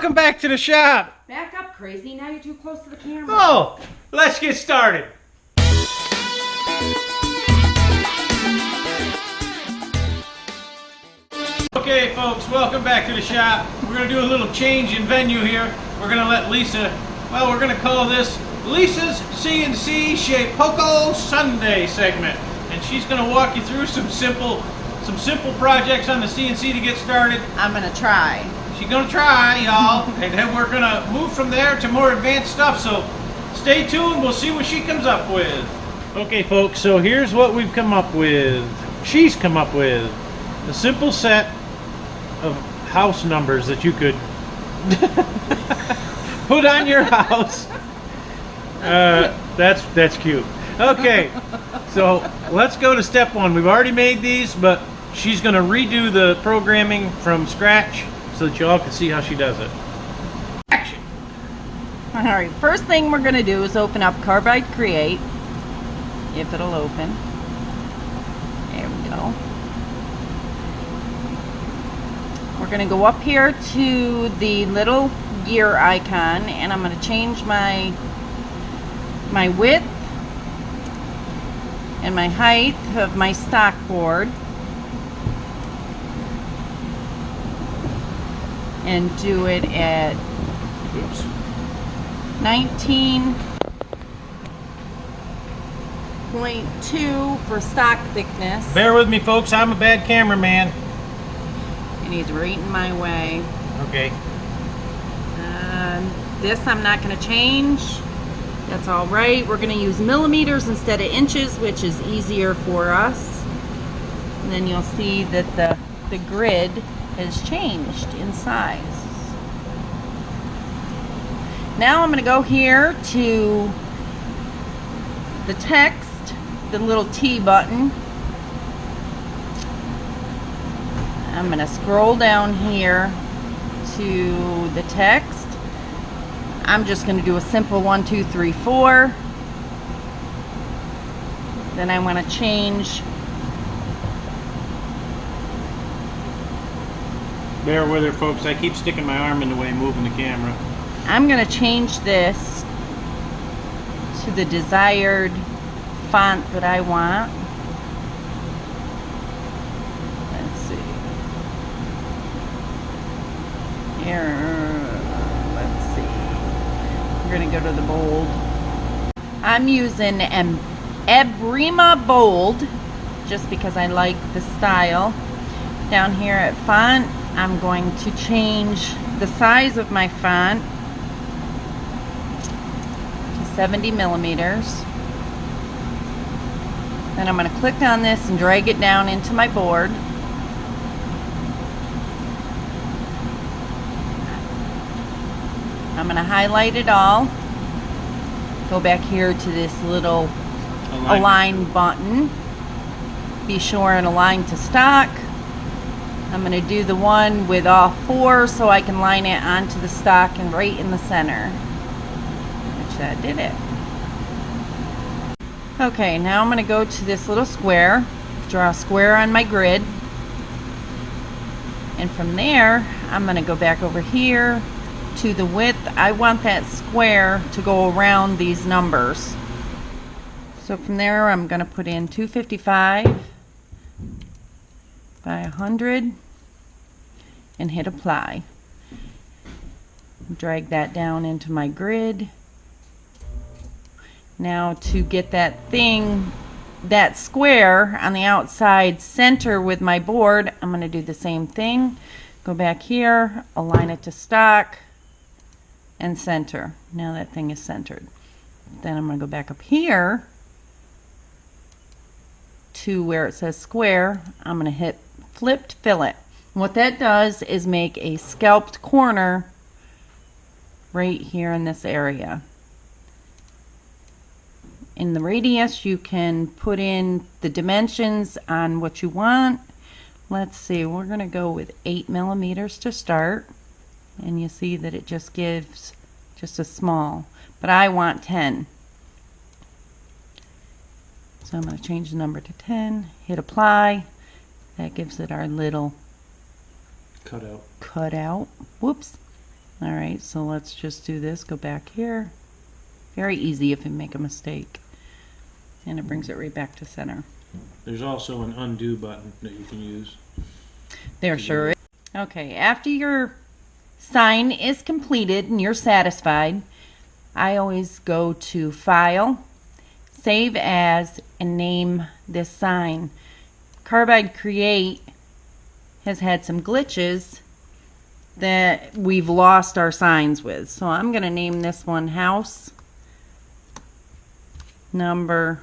Welcome back to the shop. Back up, crazy. Now you're too close to the camera. Oh, let's get started. Okay, folks, welcome back to the shop. We're going to do a little change in venue here. We're going to let Lisa, well, we're going to call this Lisa's Cnc Shapeoko Sunday segment. And she's going to walk you through some simple projects on the CNC to get started. I'm going to try. She's going to try, y'all. And then we're going to move from there to more advanced stuff. So stay tuned. We'll see what she comes up with. Okay, folks, so here's what we've come up with. She's come up with a simple set of house numbers that you could put on your house. That's cute. Okay, so let's go to step one. We've already made these, but she's going to redo the programming from scratch so that you all can see how she does it. Action! Alright, first thing we're going to do is open up Carbide Create, if it'll open. There we go. We're going to go up here to the little gear icon, and I'm going to change my width and my height of my stock board, and do it at 19.2 for stock thickness. Bear with me, folks. I'm a bad cameraman. And he's right in my way. Okay. This I'm not going to change. That's all right. We're going to use millimeters instead of inches, which is easier for us. And then you'll see that the grid has changed in size. Now I'm going to go here to the text, the little T button. I'm going to scroll down here to the text. I'm just going to do a simple 1, 2, 3, 4. Then I want to change. Bear with her, folks. I keep sticking my arm in the way, moving the camera. I'm going to change this to the desired font that I want. Let's see. Here, let's see. We're going to go to the bold. I'm using Ebrima Bold just because I like the style. Down here at font, I'm going to change the size of my font to 70 millimeters. Then I'm going to click on this and drag it down into my board. I'm going to highlight it all. Go back here to this little align button. Be sure and align to stock. I'm going to do the one with all 4 so I can line it onto the stock and right in the center. Which that did it. Okay, now I'm going to go to this little square. Draw a square on my grid. And from there, I'm going to go back over here to the width. I want that square to go around these numbers. So from there, I'm going to put in 255 by 100 and hit apply. Drag that down into my grid. Now to get that square on the outside center with my board, I'm going to do the same thing. Go back here, align it to stock, and center. Now that thing is centered. Then I'm going to go back up here to where it says square. I'm going to hit flipped fillet. What that does is make a scalped corner right here in this area. In the radius, you can put in the dimensions on what you want. Let's see, we're going to go with 8 millimeters to start. And you see that it just gives just a small, but I want 10. So I'm going to change the number to 10, hit apply. That gives it our little cutout. Whoops. All right, so let's just do this. Go back here. Very easy if you make a mistake. And it brings it right back to center. There's also an undo button that you can use. There sure is. Okay, after your sign is completed and you're satisfied, I always go to File, Save As, and name this sign. Carbide Create has had some glitches that we've lost our signs with. So I'm going to name this one House Number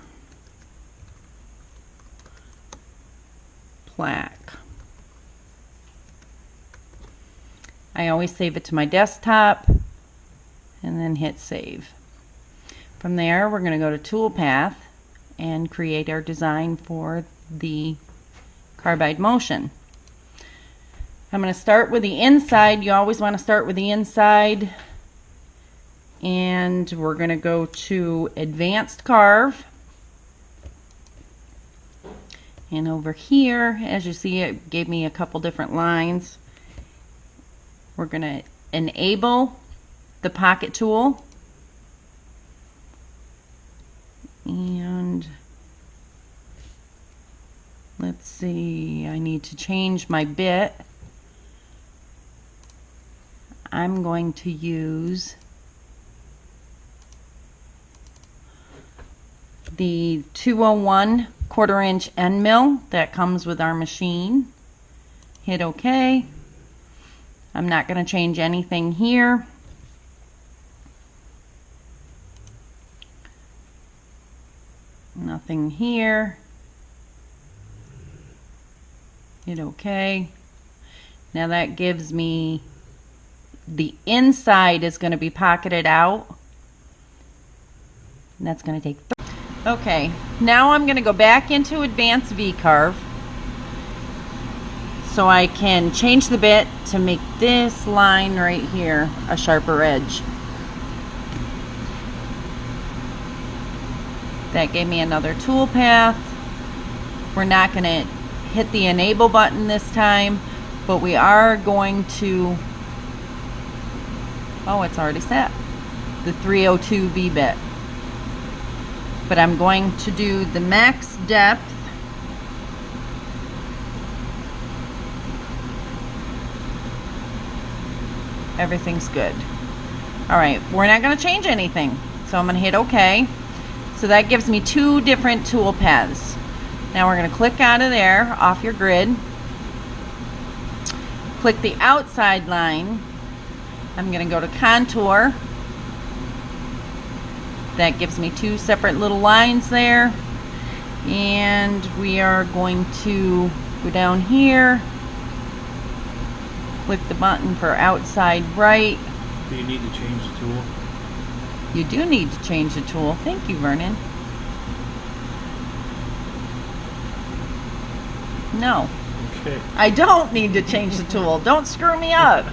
Plaque. I always save it to my desktop and then hit save. From there, we're going to go to Toolpath and create our design for the Carbide Motion. I'm going to start with the inside. You always want to start with the inside. And we're going to go to Advanced Carve. And over here, as you see, it gave me a couple different lines. We're going to enable the pocket tool. And let's see, I need to change my bit. I'm going to use the 201 1/4" end mill that comes with our machine. Hit OK. I'm not going to change anything here. Nothing here. Hit OK. Now that gives me the inside is going to be pocketed out. And that's going to take. Okay, now I'm going to go back into Advanced Vcarve so I can change the bit to make this line right here a sharper edge. That gave me another toolpath. We're not going to hit the enable button this time, but we are going to, oh, it's already set, the 302 V bit. But I'm going to do the max depth. Everything's good. All right, we're not going to change anything, so I'm going to hit OK. So that gives me two different tool paths. Now we're going to click out of there, off your grid. Click the outside line. I'm going to go to Contour. That gives me two separate little lines there. And we are going to go down here. Click the button for outside right. Do you need to change the tool? You do need to change the tool. Thank you, Vernon. No. Okay. I don't need to change the tool. Don't screw me up.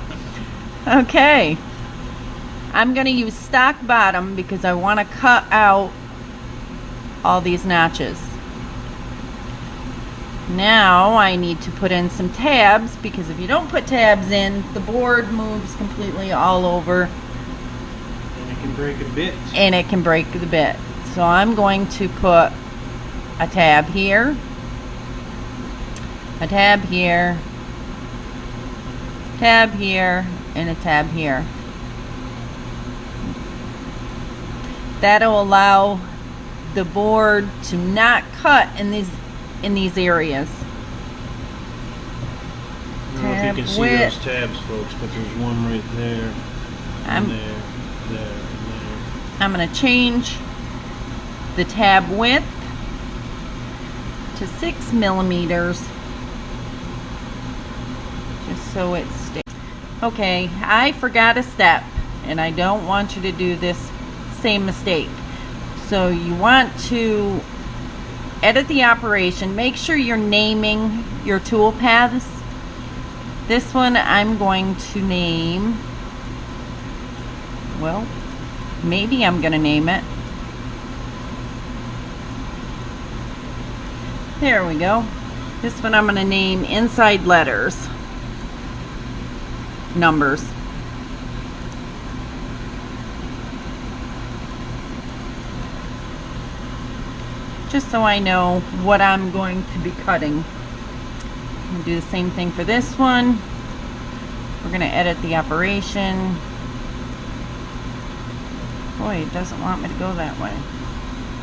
Okay. I'm going to use stock bottom because I want to cut out all these notches. Now I need to put in some tabs because if you don't put tabs in, the board moves completely all over. And it can break a bit. And it can break the bit. So I'm going to put a tab here, a tab here, tab here, and a tab here. That'll allow the board to not cut in these areas. I don't know if you can see those tabs, folks, but there's one right there, and there, and there. I'm going to change the tab width to 6 millimeters, just so it stays. Okay, I forgot a step, and I don't want you to do this same mistake. So you want to edit the operation. Make sure you're naming your tool paths. This one I'm going to name, well, maybe I'm going to name it. There we go. This one I'm going to name inside letters, numbers. just so I know what I'm going to be cutting. I'm going to do the same thing for this one. We're going to edit the operation. Boy, it doesn't want me to go that way.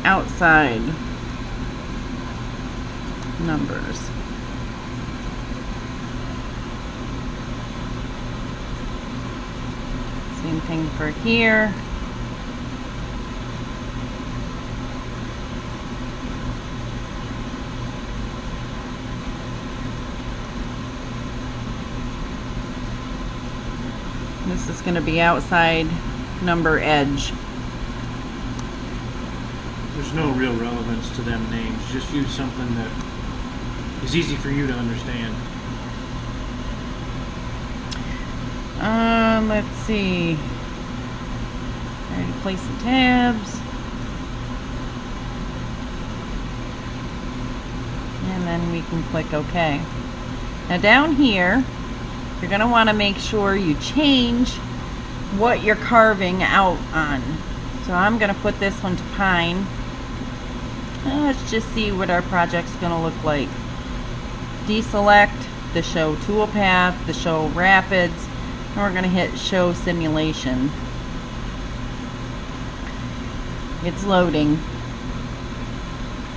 Outside numbers. Same thing for here. This is going to be outside number edge. There's no real relevance to them names. Just use something that is easy for you to understand. Let's see. Already place the tabs. And then we can click OK. Now down here, you're going to want to make sure you change what you're carving out on. So I'm going to put this one to pine. Let's just see what our project's going to look like. Deselect the show toolpath, the show rapids, and we're going to hit show simulation. It's loading.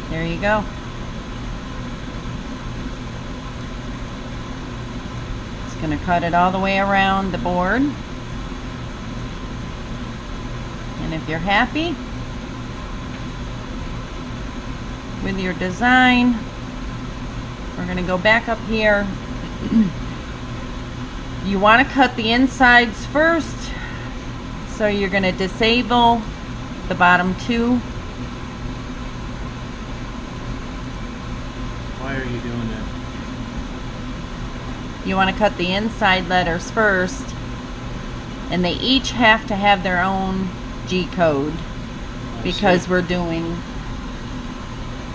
There you go. It's going to cut it all the way around the board. And if you're happy with your design, we're going to go back up here. You want to cut the insides first, so you're going to disable the bottom two. Why are you doing that? You want to cut the inside letters first, and they each have to have their own G code, because we're doing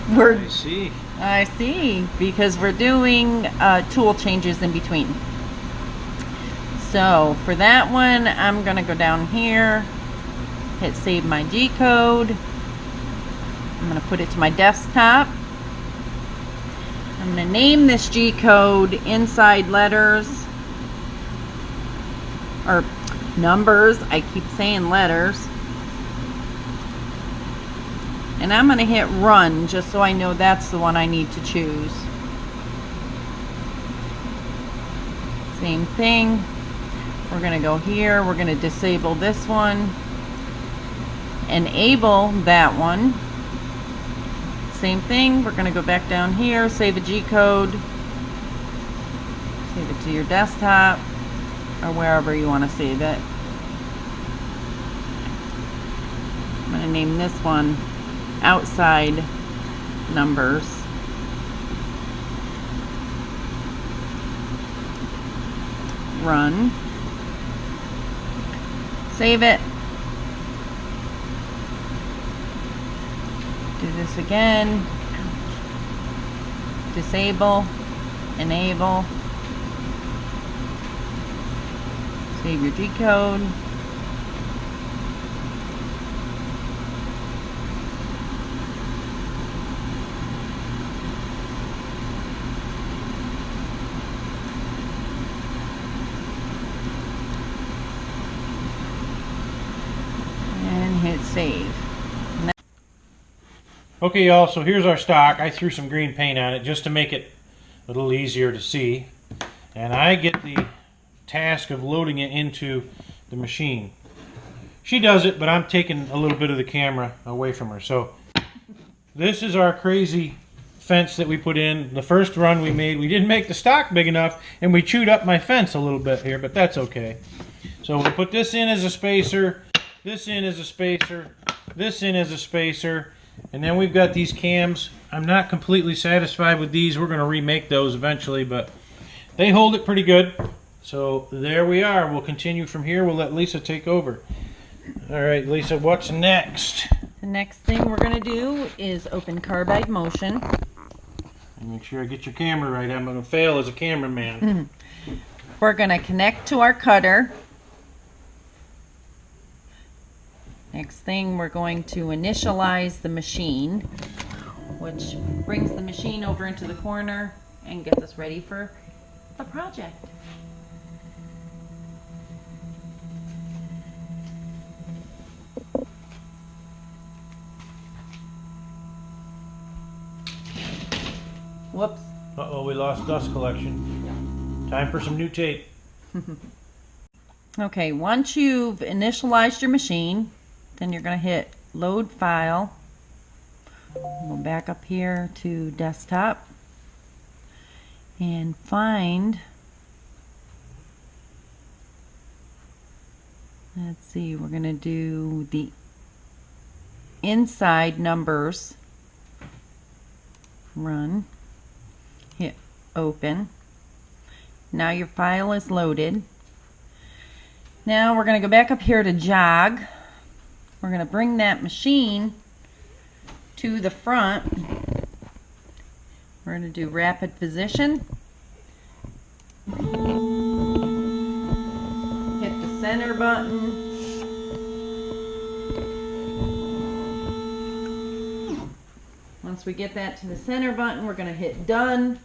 I see, because we're doing tool changes in between. So for that one, I'm gonna go down here, hit save my G code. I'm gonna put it to my desktop. I'm gonna name this G code inside letters, or numbers. I keep saying letters. And I'm going to hit run just so I know that's the one I need to choose. Same thing. We're going to go here. We're going to disable this one. Enable that one. Same thing. We're going to go back down here. Save a G code. Save it to your desktop or wherever you want to save it. I'm going to name this one outside numbers. Run. Save it. Do this again. Disable. Enable. Save your G code. Hit save. Okay, y'all, so here's our stock. I threw some green paint on it just to make it a little easier to see. And I get the task of loading it into the machine. She does it, but I'm taking a little bit of the camera away from her. So this is our crazy fence that we put in. The first run we made, we didn't make the stock big enough, and we chewed up my fence a little bit here, but that's okay. So we'll put this in as a spacer, this in as a spacer, this in as a spacer, and then we've got these cams. I'm not completely satisfied with these. We're going to remake those eventually, but they hold it pretty good. So there we are. We'll continue from here. We'll let Lisa take over. All right, Lisa, what's next? The next thing we're going to do is open Carbide Motion. And make sure I get your camera right. I'm going to fail as a cameraman. We're going to connect to our cutter. Next thing, we're going to initialize the machine. which brings the machine over into the corner and gets us ready for the project. Whoops. Uh-oh, we lost dust collection. Time for some new tape. Okay, once you've initialized your machine, then you're going to hit Load File. Go back up here to Desktop and find, let's see, we're going to do the inside numbers. Run. Hit Open. Now your file is loaded. Now we're going to go back up here to Jog. We're going to bring that machine to the front. We're going to do Rapid Position. Hit the center button. Once we get that to the center button, we're going to hit Done.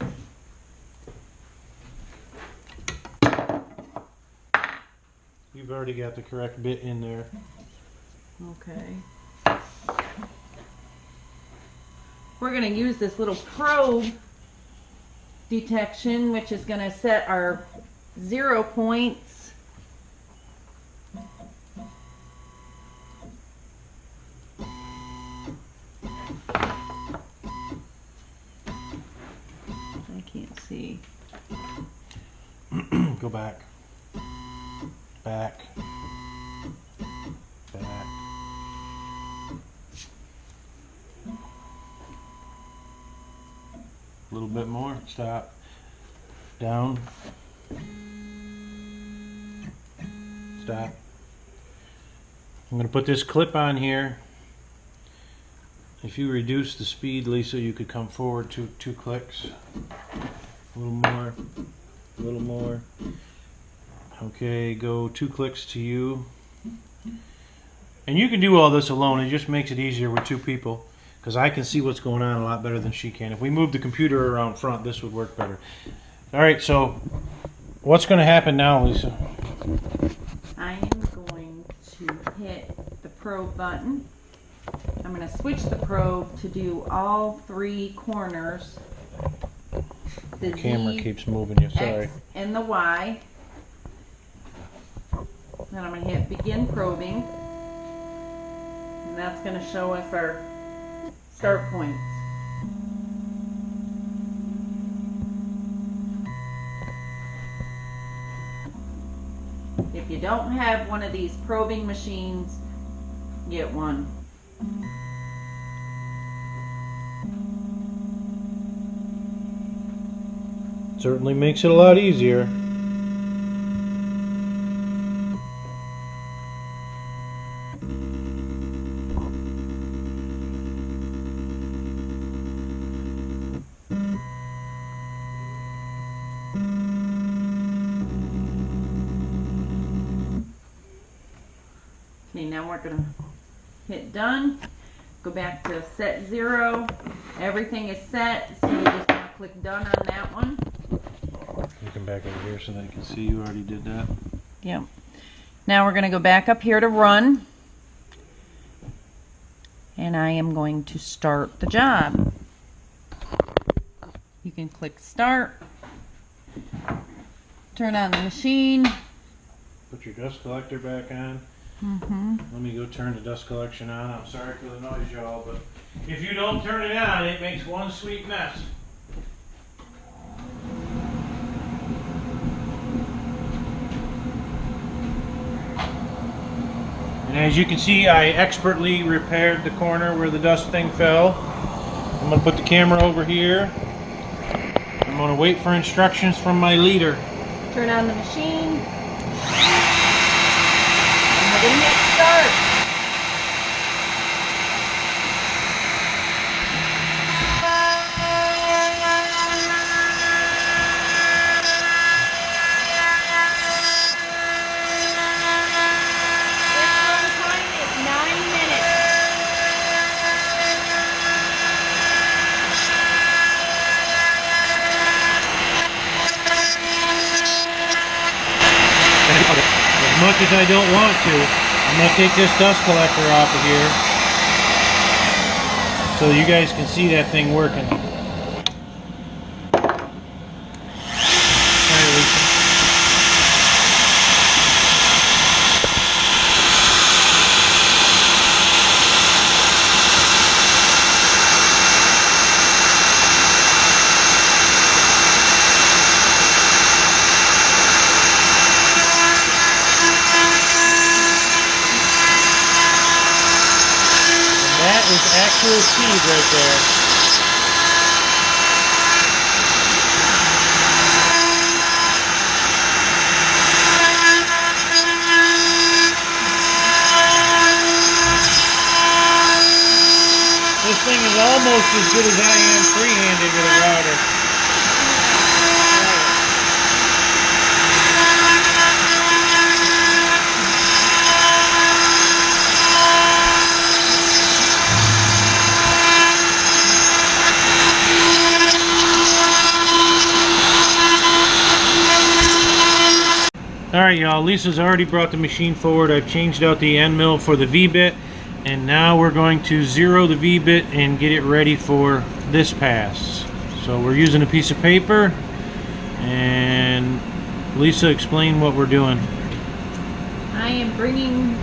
You've already got the correct bit in there. Okay. We're going to use this little probe detection, which is going to set our 0 points. I can't see. Go back. Back. Back. A little bit more. Stop. Down. Stop. I'm going to put this clip on here. If you reduce the speed, Lisa, you could come forward two clicks. A little more. A little more. Okay, go 2 clicks to you. And you can do all this alone. It just makes it easier with 2 people, because I can see what's going on a lot better than she can. If we move the computer around front, this would work better. All right, so what's going to happen now, Lisa? I am going to hit the probe button. I'm going to switch the probe to do all 3 corners. The camera Z, keeps moving you, sorry. X, and the Y. Then I'm going to hit Begin Probing. And that's going to show us our start points. If you don't have one of these probing machines, get one. Certainly makes it a lot easier. Okay, now we're going to hit Done. Go back to set 0. Everything is set, so you just want to click Done on that one. You come back over here so they can see you already did that. Yep. Now we're going to go back up here to Run. And I am going to start the job. You can click Start. Turn on the machine. Put your dust collector back on. Let me go turn the dust collection on. I'm sorry for the noise, y'all, but if you don't turn it on, it makes one sweet mess. And as you can see, I expertly repaired the corner where the dust thing fell. I'm going to put the camera over here. I'm going to wait for instructions from my leader. Turn on the machine. And we're going to hit Start. As much as I don't want to, I'm going to take this dust collector off of here so you guys can see that thing working. Alright, Lisa. That is actual speed right there. This thing is almost as good as I am free-handed with a router. Alright y'all, Lisa's already brought the machine forward. I've changed out the end mill for the V-bit, and now we're going to zero the V-bit and get it ready for this pass. So we're using a piece of paper, and Lisa, explain what we're doing. I am bringing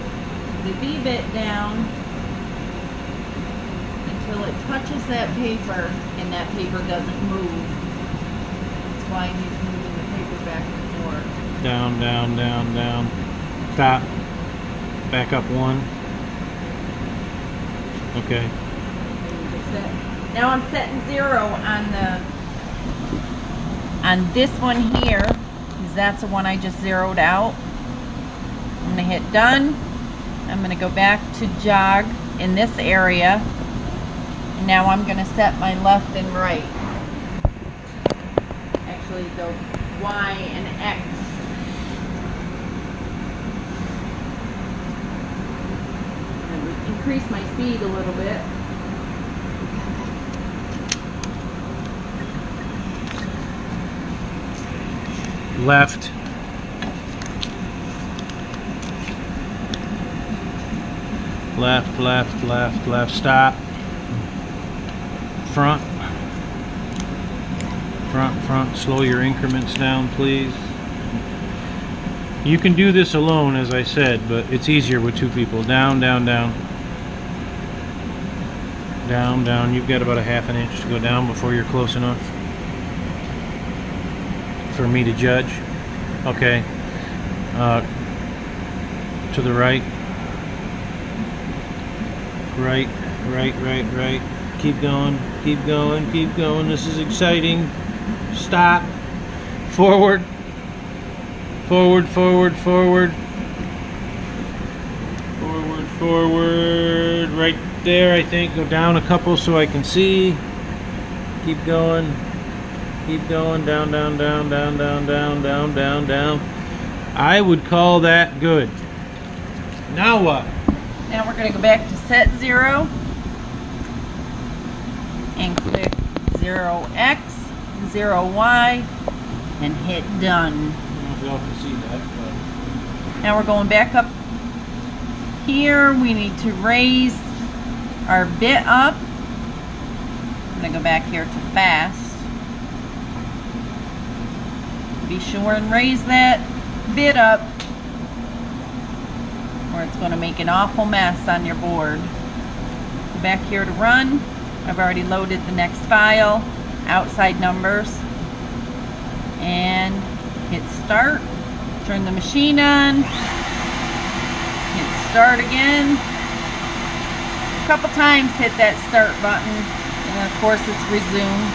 the V-bit down until it touches that paper and that paper doesn't move. That's why he's moving the paper back and forth. Down, down, down, down. Stop. Back up one. Okay. Now I'm setting 0 on this one here, because that's the one I just zeroed out. I'm going to hit done. I'm going to go back to jog in this area. And now I'm going to set my left and right. Actually, the Y and X. Increase my speed a little bit. Left. Left, left, left, left. Stop. Front. Front, front. Slow your increments down, please. You can do this alone, as I said, but it's easier with two people. Down, down, down. Down, down. You've got about a ½ inch to go down before you're close enough for me to judge. Okay. To the right. Right, right, right, right. Keep going, keep going, keep going. This is exciting. Stop. Forward. Forward, forward, forward. Forward, forward. Right there, I think. Go down a couple so I can see. Keep going. Keep going. Down, down, down, down, down, down, down, down, down. I would call that good. Now what? Now we're going to go back to set 0 and click 0x, 0y, and hit done. I don't know if y'all can see that, but now we're going back up here. We need to raise our bit up. I'm going to go back here to fast. Be sure and raise that bit up, or it's going to make an awful mess on your board. Go back here to run. I've already loaded the next file, outside numbers, and hit start. Turn the machine on. Hit start again. A couple times hit that start button, and of course it's resume.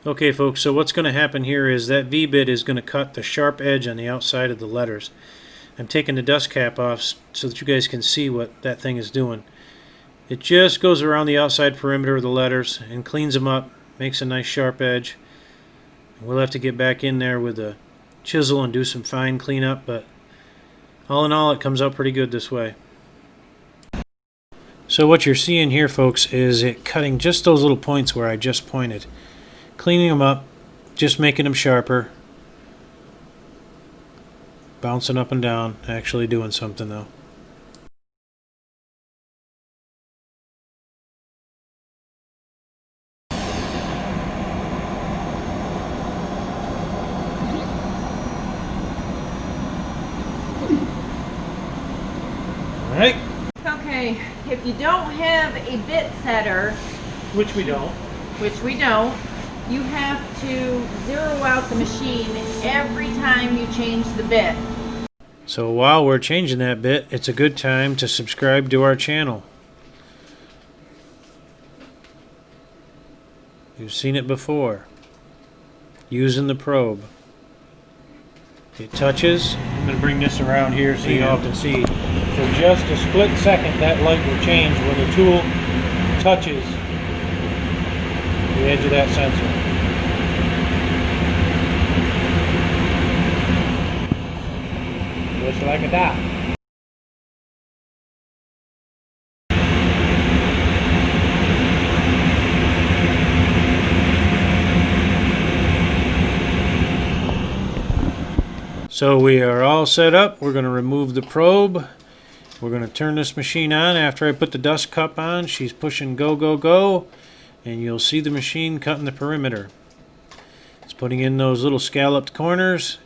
okay, folks, so what's going to happen here is that V-bit is going to cut the sharp edge on the outside of the letters. I'm taking the dust cap off so that you guys can see what that thing is doing. It just goes around the outside perimeter of the letters and cleans them up, makes a nice sharp edge. We'll have to get back in there with a chisel and do some fine cleanup, but all in all, it comes out pretty good this way. So what you're seeing here, folks, is it cutting just those little points where I just pointed. Cleaning them up, just making them sharper. Bouncing up and down, actually doing something though. Alright. Okay, if you don't have a bit setter, Which we don't. you have to zero out the machine every time you change the bit. So while we're changing that bit, it's a good time to subscribe to our channel. You've seen it before. Using the probe. It touches. I'm going to bring this around here so you all can see. For just a split second, that light will change when the tool touches the edge of that sensor. Just like a dot. So we are all set up. We're going to remove the probe. We're going to turn this machine on. After I put the dust cup on, she's pushing go, go, go, and you'll see the machine cutting the perimeter. It's putting in those little scalloped corners.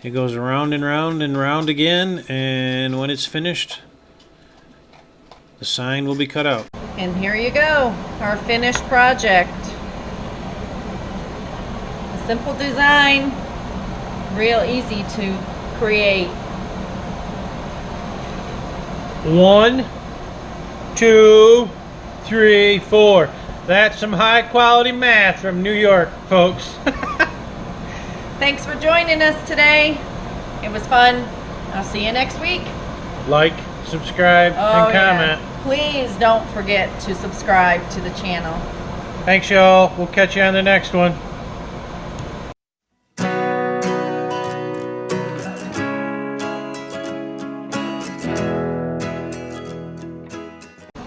It goes around and round and round again, and when it's finished, the sign will be cut out. And here you go, our finished project. A simple design, real easy to create. 1, 2, 3, 4. That's some high quality math from New York, folks. Thanks for joining us today. It was fun. I'll see you next week. Like, subscribe, and comment. Yeah. Please don't forget to subscribe to the channel. Thanks, y'all. We'll catch you on the next one.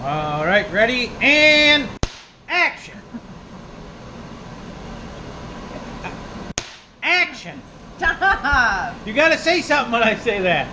All right, ready, and action. Action. Stop! You gotta say something when I say that.